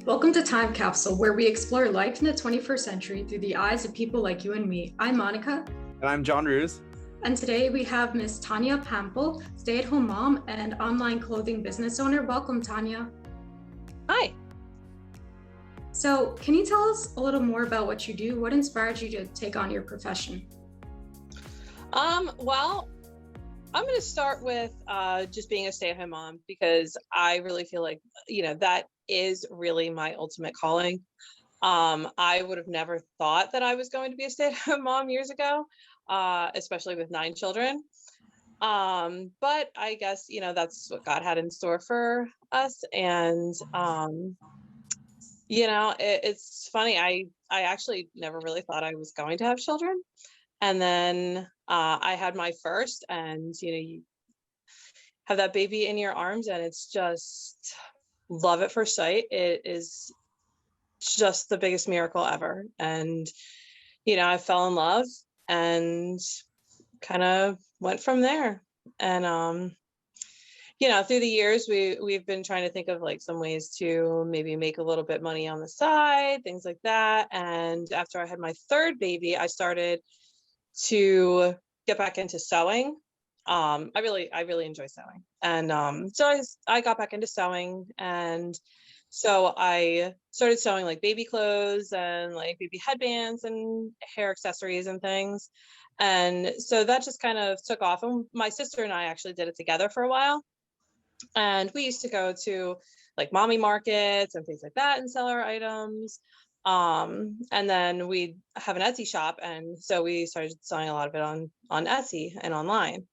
Welcome to Time Capsule, where we explore life in the 21st century through the eyes of people like you and me. I'm Monica. And I'm Joenrhuz. And today we have Miss Tanya Pampel, stay-at-home mom and online clothing business owner. Welcome, Tanya. Hi. So can you tell us a little more about what you do? What inspired you to take on your profession? Well, I'm going to start with just being a stay-at-home mom, because I really feel like, that is really my ultimate calling. I would have never thought that I was going to be a stay-at-home mom years ago, especially with 9 children. But I guess, that's what God had in store for us. And, it's funny. I actually never really thought I was going to have children. And then I had my first, and, you have that baby in your arms and it's just love at first sight. It is just the biggest miracle ever. And, I fell in love and kind of went from there. And, through the years, we've been trying to think of like some ways to maybe make a little bit money on the side, things like that. And after I had my third baby, I started to get back into sewing. I really enjoy sewing. And so I got back into sewing. And so I started sewing like baby clothes and like baby headbands and hair accessories and things. And so that just kind of took off. And my sister and I actually did it together for a while. And we used to go to like mommy markets and things like that and sell our items. And then we have an Etsy shop. And so we started selling a lot of it on Etsy and online.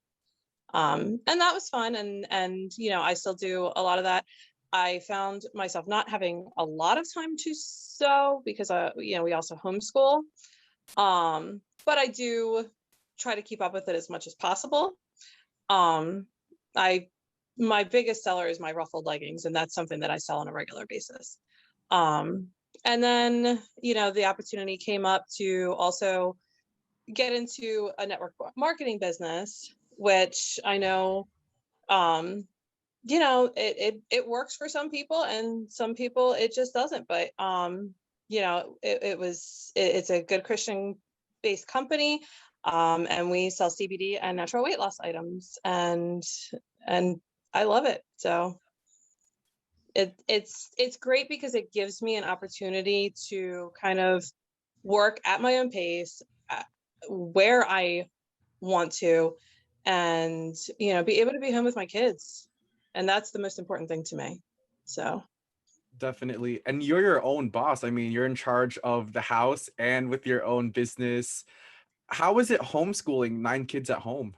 And that was fun. And, I still do a lot of that. I found myself not having a lot of time to sew because, we also homeschool. But I do try to keep up with it as much as possible. My biggest seller is my ruffled leggings, and that's something that I sell on a regular basis. And then, the opportunity came up to also get into a network marketing business, which I know, it works for some people, and some people it just doesn't. But it's a good Christian based company, and we sell CBD and natural weight loss items, and I love it. So it's great because it gives me an opportunity to kind of work at my own pace, where I want to, and be able to be home with my kids. And that's the most important thing to me. So Definitely. And you're your own boss. I mean, you're in charge of the house and with your own business. How is it homeschooling 9 kids at home?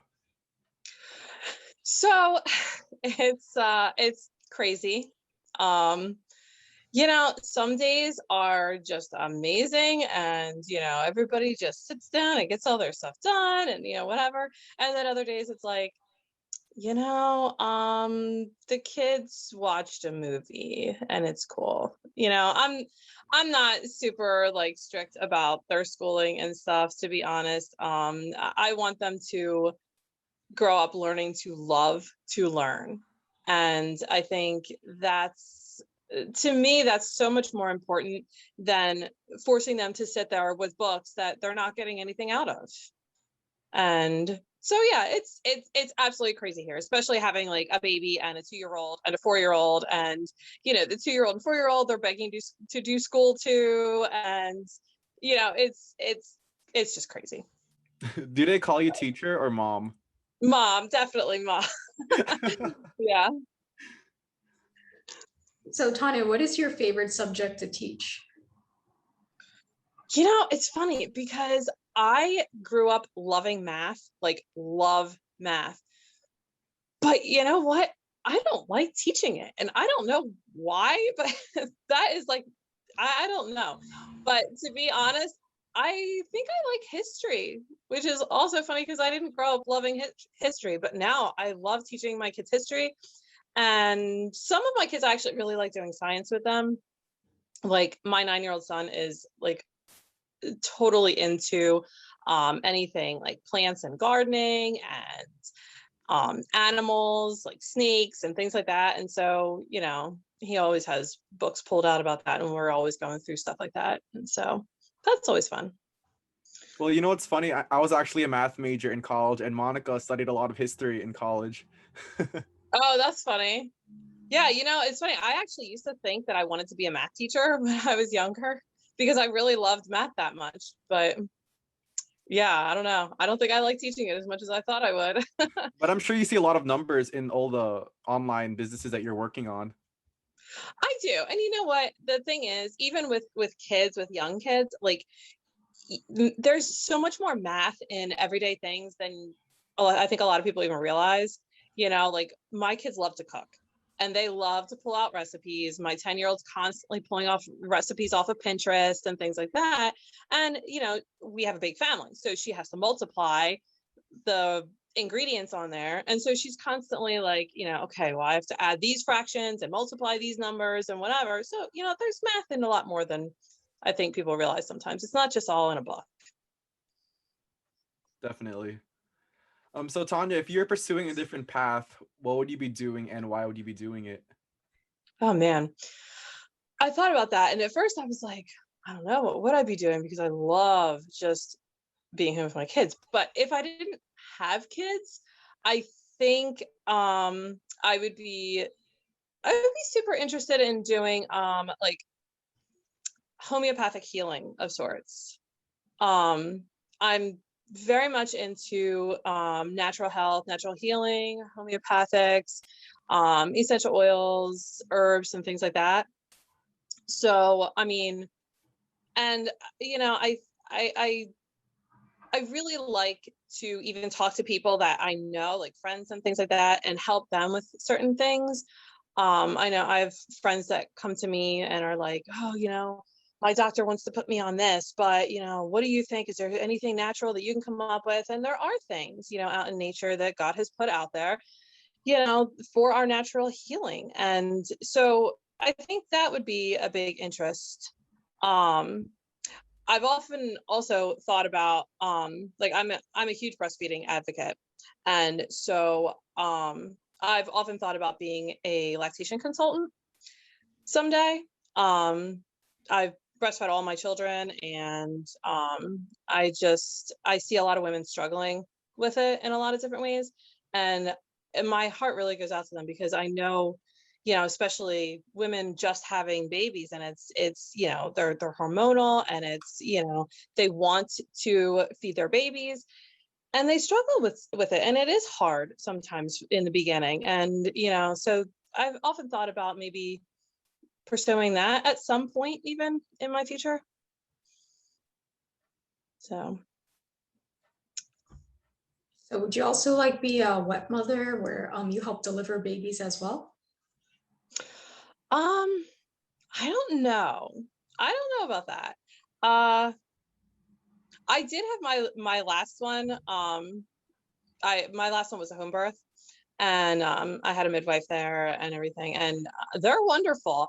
So it's crazy. Some days are just amazing, and everybody just sits down and gets all their stuff done, and whatever. And then other days it's like, the kids watched a movie and it's cool. I'm not super like strict about their schooling and stuff, to be honest. I want them to grow up learning to love to learn. And I think to me, that's so much more important than forcing them to sit there with books that they're not getting anything out of. And so, yeah, it's absolutely crazy here, especially having like a baby and a 2-year-old and a 4-year-old, and, the 2-year-old and 4-year-old, they're begging to do school too. And, it's just crazy. Do they call you teacher or mom? Mom, definitely mom. Yeah. So Tanya, what is your favorite subject to teach? It's funny because I grew up loving math, like love math. But you know what? I don't like teaching it. And I don't know why, but that is like, I don't know. But to be honest, I think I like history, which is also funny because I didn't grow up loving history, but now I love teaching my kids history. And some of my kids actually really like doing science with them. Like my 9-year-old son is like totally into anything like plants and gardening, animals like snakes and things like that. And so, he always has books pulled out about that, and we're always going through stuff like that. And so that's always fun. Well, you know what's funny? I was actually a math major in college, and Monica studied a lot of history in college. Oh, that's funny. Yeah, it's funny. I actually used to think that I wanted to be a math teacher when I was younger because I really loved math that much. But yeah, I don't know. I don't think I like teaching it as much as I thought I would. But I'm sure you see a lot of numbers in all the online businesses that you're working on. I do. And you know what? The thing is, even with kids, with young kids, like there's so much more math in everyday things than I think a lot of people even realize. Like my kids love to cook and they love to pull out recipes. My 10-year-old's constantly pulling off recipes off of Pinterest and things like that. And, we have a big family, so she has to multiply the ingredients on there. And so she's constantly like, okay, well, I have to add these fractions and multiply these numbers and whatever. So, there's math in a lot more than I think people realize sometimes. It's not just all in a book. Definitely. So Tanya, if you're pursuing a different path, what would you be doing and why would you be doing it? Oh man, I thought about that. And at first I was like, I don't know, what would I be doing? Because I love just being home with my kids. But if I didn't have kids, I think I would be super interested in doing like homeopathic healing of sorts. I'm very much into natural health, natural healing, homeopathics, essential oils, herbs, and things like that. So, I mean, and I really like to even talk to people that I know, like friends and things like that, and help them with certain things. I know I have friends that come to me and are like, oh, my doctor wants to put me on this, but, what do you think? Is there anything natural that you can come up with? And there are things, out in nature that God has put out there, for our natural healing. And so I think that would be a big interest. I've often also thought about, like I'm a huge breastfeeding advocate. And so I've often thought about being a lactation consultant someday. I've breastfed all my children, and I see a lot of women struggling with it in a lot of different ways. And my heart really goes out to them because I know, especially women just having babies, and it's they're hormonal, and it's they want to feed their babies, and they struggle with it, and it is hard sometimes in the beginning. And so I've often thought about maybe pursuing that at some point, even in my future. So would you also like be a wet mother where you help deliver babies as well? I don't know. I don't know about that. I did have my last one. My last one was a home birth, and I had a midwife there and everything, and they're wonderful.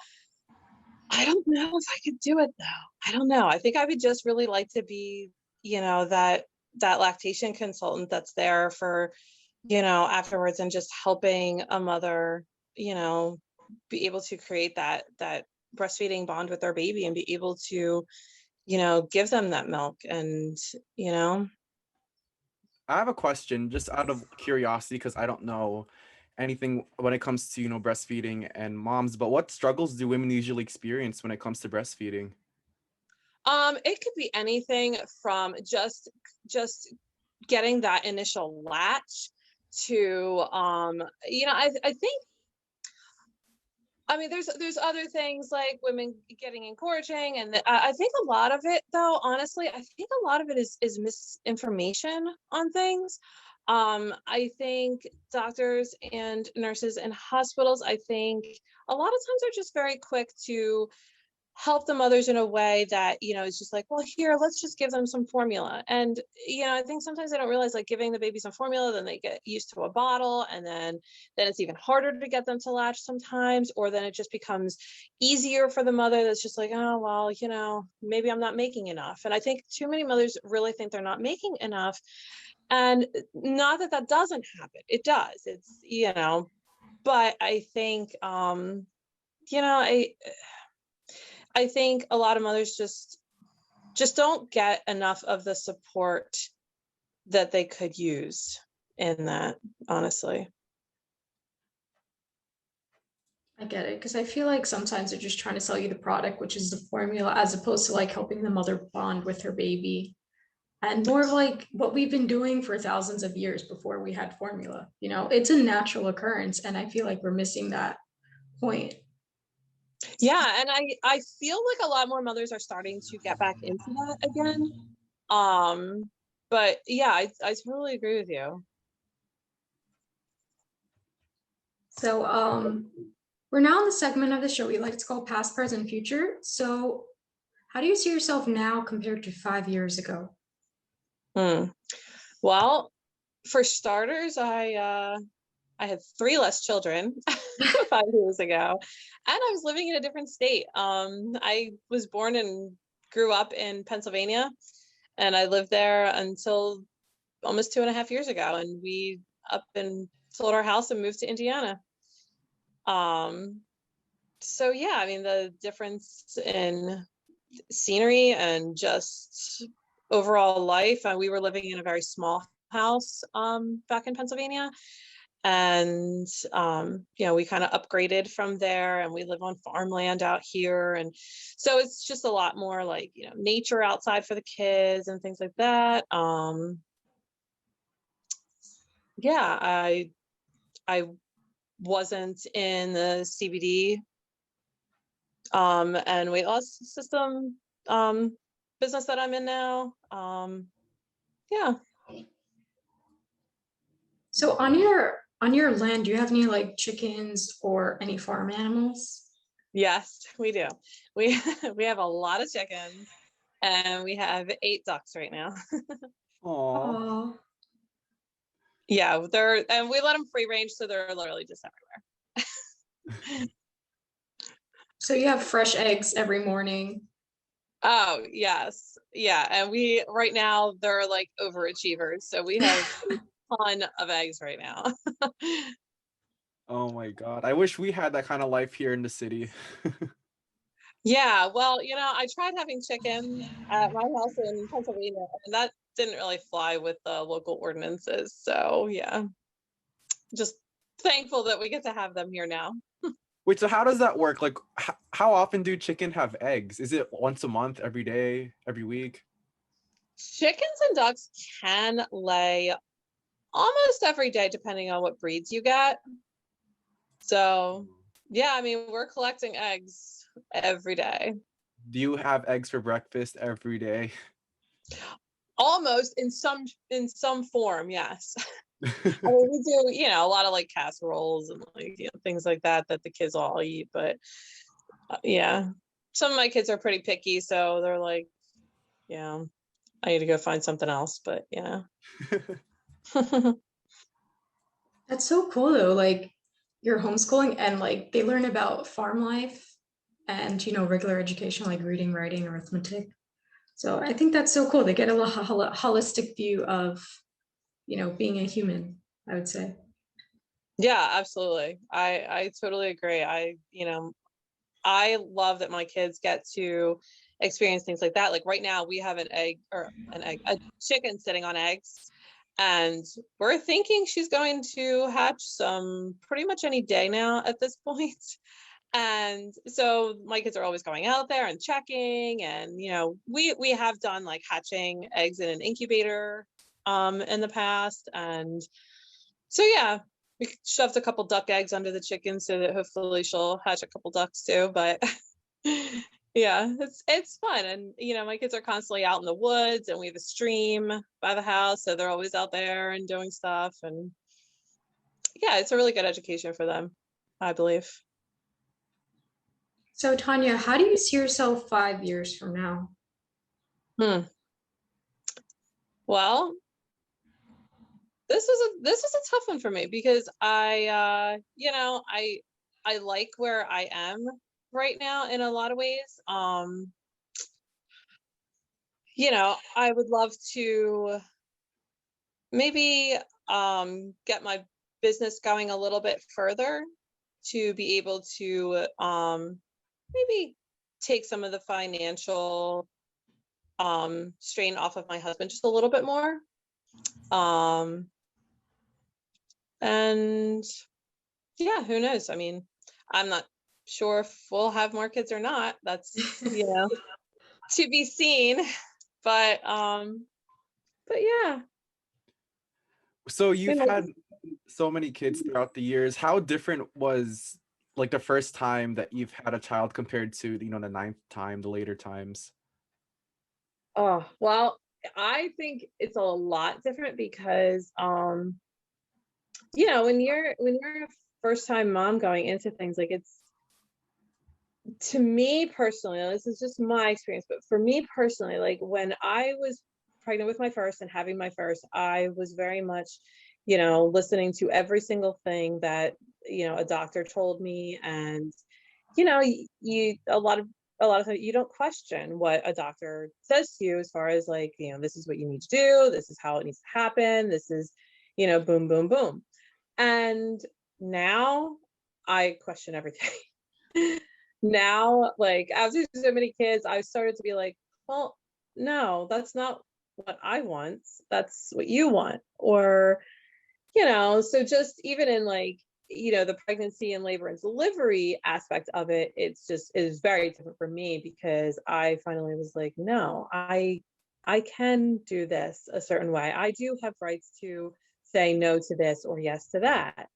I don't know if I could do it though. I don't know. I think I would just really like to be, that lactation consultant that's there for, afterwards, and just helping a mother, be able to create that breastfeeding bond with their baby and be able to, give them that milk. And, I have a question just out of curiosity because I don't know anything when it comes to, breastfeeding and moms, but what struggles do women usually experience when it comes to breastfeeding? It could be anything from just getting that initial latch to, I think, I mean, there's other things like women getting engorging, and I think a lot of it, though, honestly, I think a lot of it is misinformation on things. I think doctors and nurses in hospitals, I think a lot of times are just very quick to help the mothers in a way that, it's just like, well, here, let's just give them some formula. And, I think sometimes they don't realize, like, giving the baby some formula, then they get used to a bottle, and then it's even harder to get them to latch sometimes, or then it just becomes easier for the mother that's just like, oh, well, maybe I'm not making enough. And I think too many mothers really think they're not making enough. And not that that doesn't happen, it does. It's, you know, but I think, you know, I think a lot of mothers just don't get enough of the support that they could use in that, honestly. I get it, because I feel like sometimes they're just trying to sell you the product, which is the formula, as opposed to like helping the mother bond with her baby. And more of like what we've been doing for thousands of years before we had formula. You know, it's a natural occurrence, and I feel like we're missing that point. Yeah, and I feel like a lot more mothers are starting to get back into that again. But yeah, I totally agree with you. So we're now in the segment of the show we like to call past, present, future. So how do you see yourself now compared to 5 years ago? Well, for starters, I had 3 less children 5 years ago, and I was living in a different state. I was born and grew up in Pennsylvania, and I lived there until almost 2.5 years ago, and we up and sold our house and moved to Indiana. So yeah, I mean, the difference in scenery and just overall life, and we were living in a very small house back in Pennsylvania, and you know, we kind of upgraded from there, and we live on farmland out here, and so it's just a lot more like, you know, nature outside for the kids and things like that. Yeah, I wasn't in the CBD and weight loss system business that I'm in now. Yeah. So on your land, do you have any like chickens or any farm animals? Yes, we do. We we have a lot of chickens, and we have 8 ducks right now. Oh, Oh, Yeah, and we let them free range, so they're literally just everywhere. so you have fresh eggs every morning. Oh, yes. Yeah, and we right now they're like overachievers, so we have a ton of eggs right now. oh my God. I wish we had that kind of life here in the city. Yeah, well, you know, I tried having chickens at my house in Pennsylvania, and that didn't really fly with the local ordinances. So yeah, just thankful that we get to have them here now. Wait, so how does that work? Like, how often do chicken have eggs? Is it once a month, every day, every week? Chickens and ducks can lay almost every day, depending on what breeds you get. So yeah, I mean, we're collecting eggs every day. Do you have eggs for breakfast every day? Almost in some form, yes. I mean, we do, you know, a lot of like casseroles and like, you know, things like that that the kids all eat. But yeah, some of my kids are pretty picky, so they're like, yeah, I need to go find something else. But yeah. That's so cool though. Like you're homeschooling and like they learn about farm life and regular education like reading, writing, arithmetic. So I think that's so cool. They get a holistic view of being a human, I would say. Yeah, absolutely. I totally agree. I love that my kids get to experience things like that. Like right now we have a chicken sitting on eggs, and we're thinking she's going to hatch some pretty much any day now at this point. And so my kids are always going out there and checking, and we have done like hatching eggs in an incubator in the past. And so yeah, we shoved a couple duck eggs under the chicken so that hopefully she'll hatch a couple ducks too. But yeah, it's fun. And my kids are constantly out in the woods, and we have a stream by the house, so they're always out there and doing stuff. And yeah, it's a really good education for them, I believe. So Tanya, how do you see yourself 5 years from now? Well, this is a tough one for me, because I like where I am right now in a lot of ways. I would love to maybe get my business going a little bit further to be able to maybe take some of the financial strain off of my husband just a little bit more. And yeah, who knows? I mean, I'm not sure if we'll have more kids or not. That's, to be seen. But yeah. So Who you've knows? had so many kids throughout the years. How different was like the first time that you've had a child compared to, the ninth time, the later times? Oh, well, I think it's a lot different because when you're a first time mom going into things, like, it's, to me personally, this is just my experience, but for me personally, like, when I was pregnant with my first and having my first, I was very much, listening to every single thing that, a doctor told me. And, you a lot of times you don't question what a doctor says to you, as far as, like, this is what you need to do, this is how it needs to happen, this is, boom, boom, boom. And now I question everything. Now, like, after so many kids, I started to be like, well, no, that's not what I want, that's what you want. Or, so just even in, like, the pregnancy and labor and delivery aspect of it, it is very different for me, because I finally was like, no, I can do this a certain way. I do have rights to say no to this or yes to that.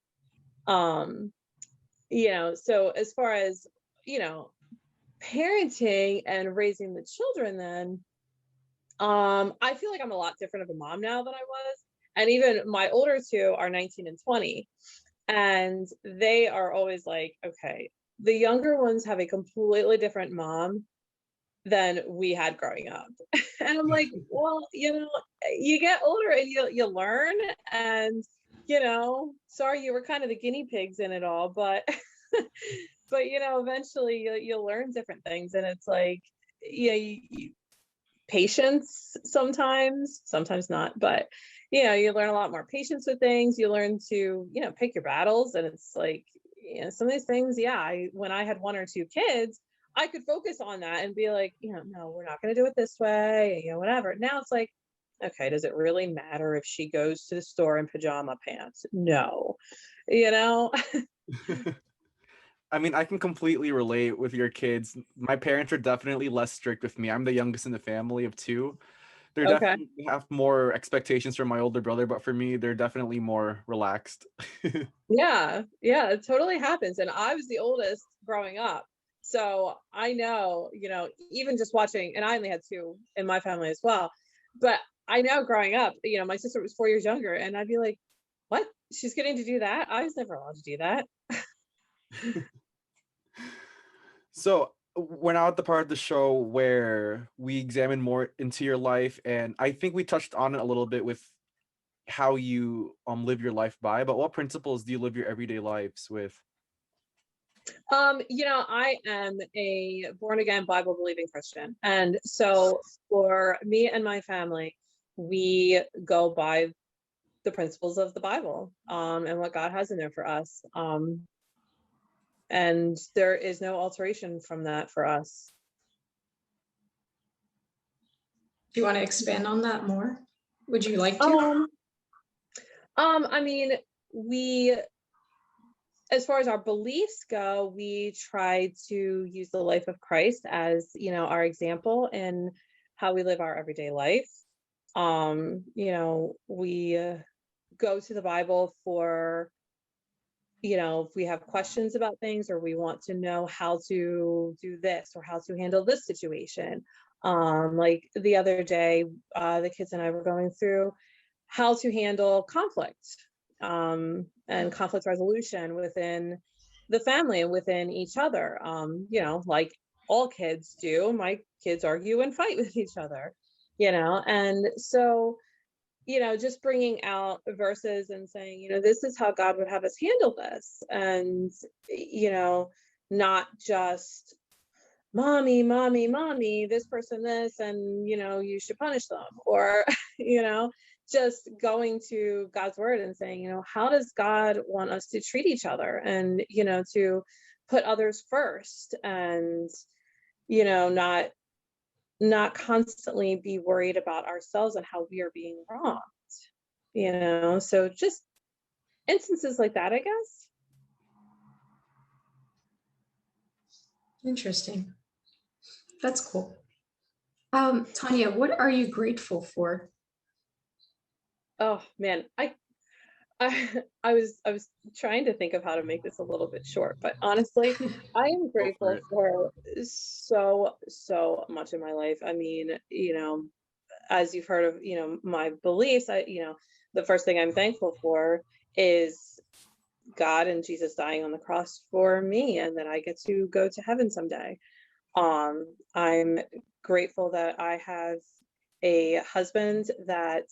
So as far as, parenting and raising the children, then I feel like I'm a lot different of a mom now than I was. And even my older two are 19 and 20. And they are always like, okay, the younger ones have a completely different mom than we had growing up. And I'm like, well, you get older and you learn. And, sorry, you were kind of the guinea pigs in it all, but but eventually you'll learn different things. And it's like, patience sometimes not, but you learn a lot more patience with things. You learn to pick your battles. And it's like, some of these things, when I had one or two kids, I could focus on that and be like, no, we're not going to do it this way, whatever. Now it's like, okay, does it really matter if she goes to the store in pajama pants? No. I mean, I can completely relate with your kids. My parents are definitely less strict with me. I'm the youngest in the family of two. They're Okay. definitely have more expectations from my older brother, but for me, they're definitely more relaxed. Yeah, it totally happens. And I was the oldest growing up. So I know, even just watching, and I only had two in my family as well. But I know growing up, my sister was 4 years younger, and I'd be like, what? She's getting to do that? I was never allowed to do that. So we're now at the part of the show where we examine more into your life, and I think we touched on it a little bit with how you live your life by, but what principles do you live your everyday lives with? I am a born again Bible believing Christian. And so for me and my family, we go by the principles of the Bible, and what God has in there for us. And there is no alteration from that for us. Do you want to expand on that more? Would you like to? I mean, as far as our beliefs go, we try to use the life of Christ as, our example in how we live our everyday life. We go to the Bible for, if we have questions about things, or we want to know how to do this or how to handle this situation. Like the other day, the kids and I were going through how to handle conflict, and conflict resolution within the family and within each other. Like all kids do. My kids argue and fight with each other, and so, just bringing out verses and saying, this is how God would have us handle this. And, not just mommy, this person, this, and, you should punish them, or, just going to God's word and saying, how does God want us to treat each other, and, to put others first, and, not constantly be worried about ourselves and how we are being wronged, so just instances like that, I guess. Interesting. That's cool. Tanya, what are you grateful for? Oh man, I was trying to think of how to make this a little bit short, but honestly, I am Go for grateful it. for so much in my life. I mean, as you've heard of, my beliefs, the first thing I'm thankful for is God and Jesus dying on the cross for me, and that I get to go to heaven someday. I'm grateful that I have a husband that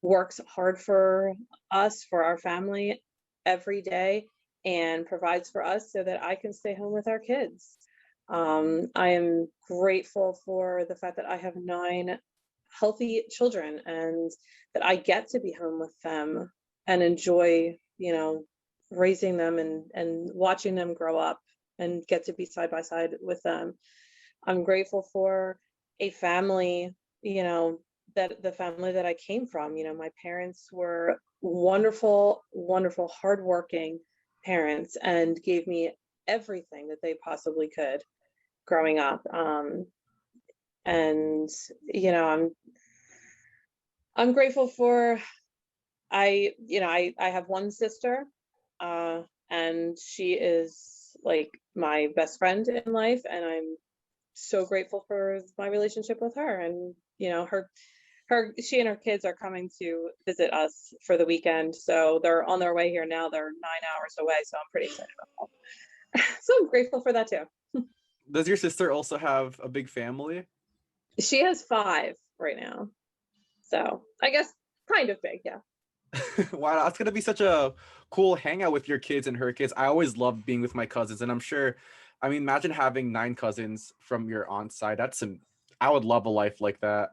works hard for us, for our family every day, and provides for us so that I can stay home with our kids. I am grateful for the fact that I have 9 healthy children, and that I get to be home with them and enjoy, raising them and watching them grow up, and get to be side by side with them. I'm grateful for a family, that the family that I came from. My parents were wonderful, wonderful, hardworking parents, and gave me everything that they possibly could growing up. And I'm grateful for, I have one sister, and she is like my best friend in life, and I'm so grateful for my relationship with her. And she and her kids are coming to visit us for the weekend, so they're on their way here now. They're 9 hours away, so I'm pretty excited about that. So I'm grateful for that too. Does your sister also have a big family? She has 5 right now, so I guess kind of big, yeah. Wow, that's gonna be such a cool hangout with your kids and her kids. I always love being with my cousins, and I'm sure, I mean, imagine having 9 cousins from your aunt's side. I would love a life like that.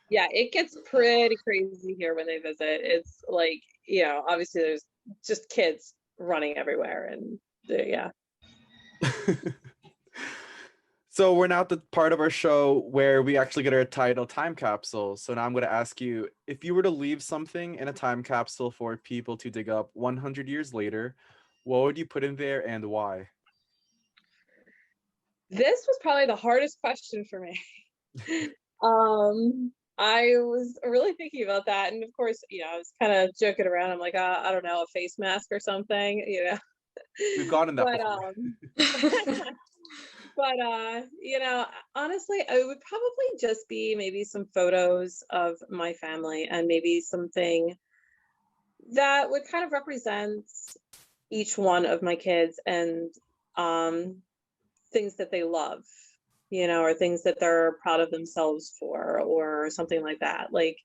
Yeah, it gets pretty crazy here when they visit. It's like, obviously there's just kids running everywhere, and yeah. So we're now at the part of our show where we actually get our title, Time Capsule. So now I'm going to ask you, if you were to leave something in a time capsule for people to dig up 100 years later, what would you put in there and why? This was probably the hardest question for me. I was really thinking about that, and of course, I was kind of joking around. I'm like, I don't know, a face mask or something, We've gotten that but before. but honestly, it would probably just be maybe some photos of my family, and maybe something that would kind of represent each one of my kids, and things that they love, or things that they're proud of themselves for, or something like that. Like,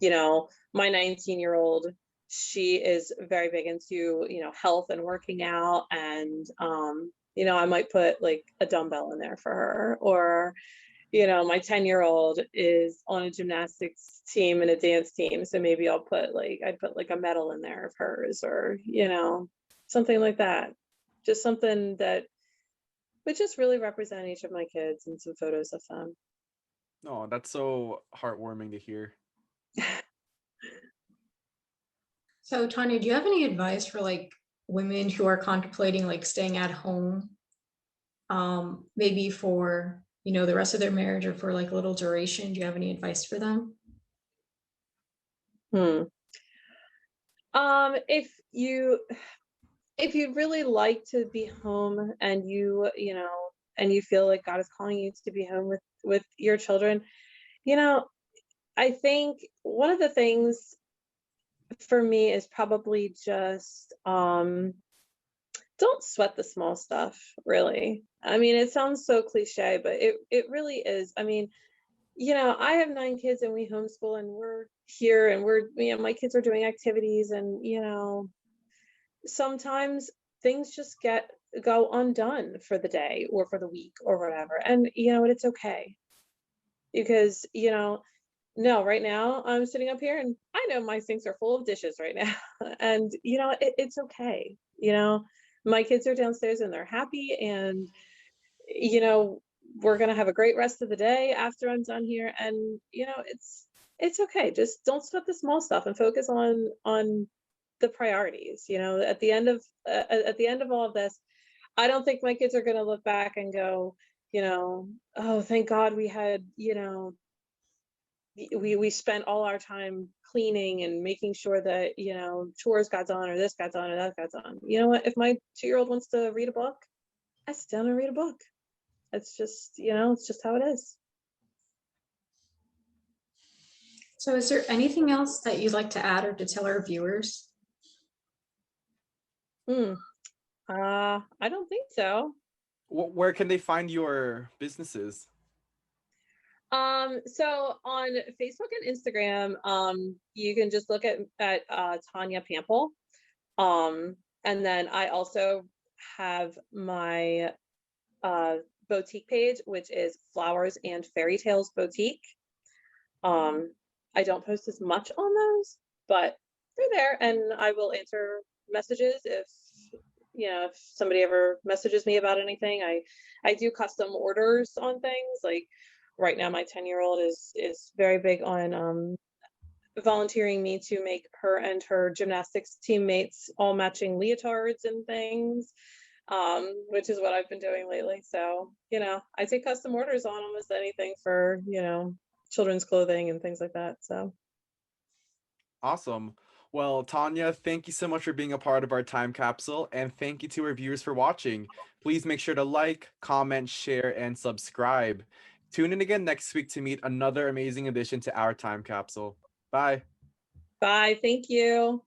my 19-year-old, she is very big into, health and working out, and I might put like a dumbbell in there for her. Or, my 10-year-old is on a gymnastics team and a dance team, so maybe I'd put like a medal in there of hers, or something like that. Just something that would just really represent each of my kids, and some photos of them. Oh, that's so heartwarming to hear. So, Tanya, do you have any advice for like women who are contemplating like staying at home, maybe for, the rest of their marriage, or for like a little duration? Do you have any advice for them? If you'd really like to be home, and and you feel like God is calling you to be home with your children, I think one of the things for me is probably just don't sweat the small stuff, really. I mean, it sounds so cliche, but it really is. I mean, I have 9 kids, and we homeschool, and we're here, and my kids are doing activities, and sometimes things just go undone for the day or for the week or whatever. And it's okay, because No, right now I'm sitting up here and I know my sinks are full of dishes right now. And it's okay. My kids are downstairs and they're happy, and you know, we're gonna have a great rest of the day after I'm done here. And it's okay. Just don't sweat the small stuff and focus on the priorities. At the end of all of this, I don't think my kids are gonna look back and go, oh, thank God we had, we spent all our time cleaning and making sure that chores got done, or this got done, or that got done. You know what? If my 2-year-old wants to read a book, I sit down and read a book. It's just it's just how it is. So is there anything else that you'd like to add or to tell our viewers? I don't think so. Where can they find your businesses? So on Facebook and Instagram, you can just look at Tanya Pampel. And then I also have my boutique page, which is Flowers and Fairy Tales Boutique. I don't post as much on those, but they're there, and I will answer messages if somebody ever messages me about anything. I do custom orders on things. Like right now, my 10-year-old is very big on volunteering me to make her and her gymnastics teammates all matching leotards and things, which is what I've been doing lately. So I take custom orders on almost anything for children's clothing and things like that. So Awesome. Well, Tanya, thank you so much for being a part of our time capsule, and thank you to our viewers for watching. Please make sure to like, comment, share, and subscribe. Tune in again next week to meet another amazing addition to our time capsule. Bye. bye. Thank you.